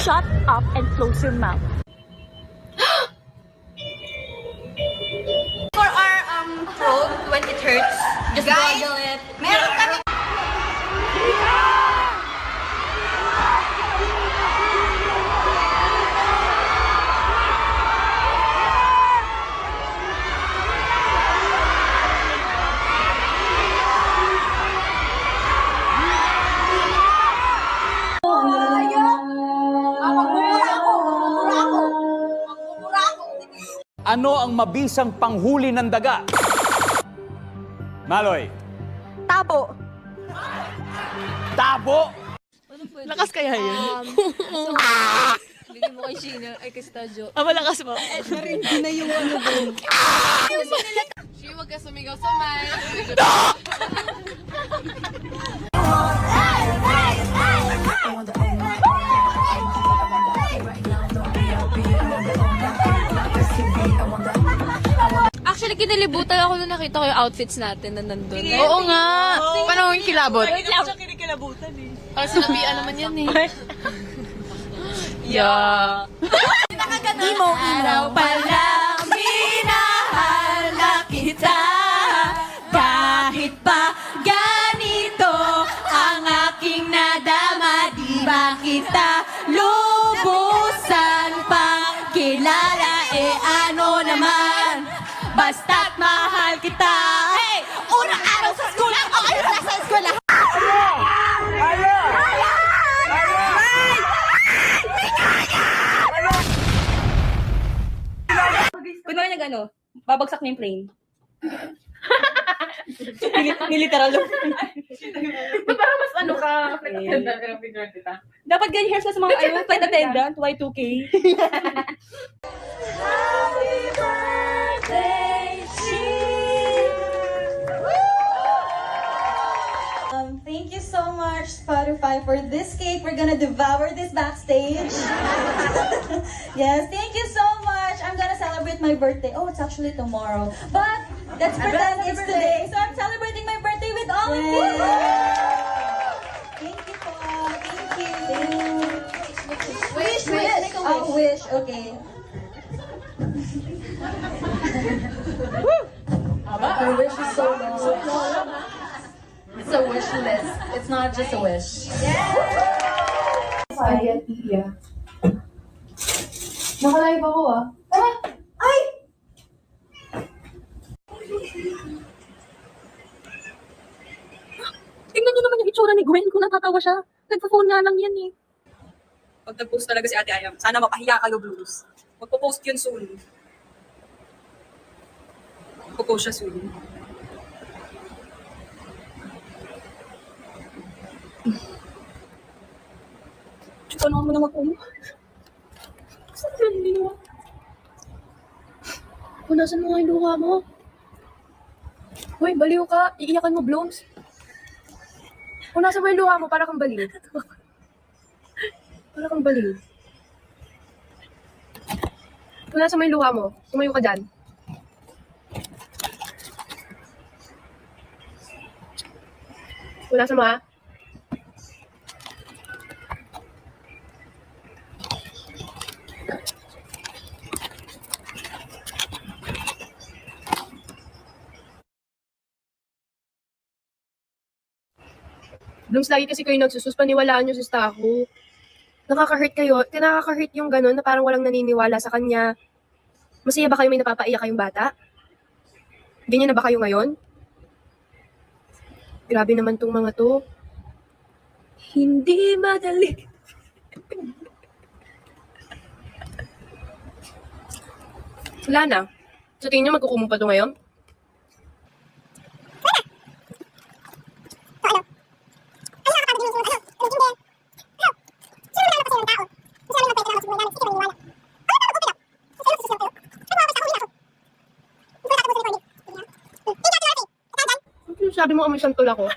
shut up and close your mouth. For our throat, when it hurts, just gargle it. Meron kami. Ano ang mabisang panghuli ng daga? Maloy. Tabo. Tabo? Lakas kaya yun? Bigyan mo kay Sheena, ay kay Stadio. Malakas mo. Hindi na yung ano doon. Sheena, wag ka sumigaw sa mic. Actually, kinilibutan ako nung nakita ko yung outfits natin na nandun. Oo nga. Paano yung kilabot? Wait lang. Siya kinikilabutan eh. Para sinabihan naman yan eh. Yeah. Imo-imo palang minahal na kita. Kahit pa ganito ang aking nadama, di ba kita lubusan pang kilala? Ano naman, basta't mahal kita. Hey! Unang araw sa school, ako ay nasa eskwela. Pwede mo nag-ano, babagsak na yung plane. Niliteral lang. Parang mas ano ka, flight attendant ka ng figure, tita. Dapat ganyan hair sa mga flight attendant, Y2K. Happy birthday, Thank you so much, Spotify, for this cake. We're gonna devour this backstage. Yes, thank you so much. I'm gonna celebrate my birthday. Oh, it's actually tomorrow. But let's pretend it's today. So I'm celebrating my birthday with all of you. Thank you, po. Thank you. Wish. Oh, wish. Okay. My wish is so long. It's a wish list. It's not just a wish. Spaghetti, yeah. Nakalive ako ah. Ay! Tingnan niyo naman yung itsura ni Gwen kung natatawa siya. Nagpa-phone nga lang yan eh. Pag nag-post talaga si Ate Ayam, sana mapahiya kayo, Blues. Magpo-post yun soon. Magpo-post siya soon. Ito naman mo na mag-umo. Saan yun? Hindi naman. Kung nasan mo nga yung luha mo? Hoy, baliw ka. Iiyakan mo, Blooms. Kung nasa mo yung luha mo, para kang baliw. Para kang baliw. Kung nasa mo yung luha mo, tumayo ka dyan. Kung nasa mo ha? Blooms, lagi kasi kayo nagsusus, paniwalaan nyo si Staho. Nakaka-hurt kayo. Nakaka-hurt yung gano'n na parang walang naniniwala sa kanya. Masaya ba kayo may napapaiyak kayong bata? Ganyan na ba kayo ngayon? Grabe naman tong mga to. Hindi madali. Wala na. Sa tingin nyo, magkukumo pa to ngayon? Sabi mo, amoy santol ako.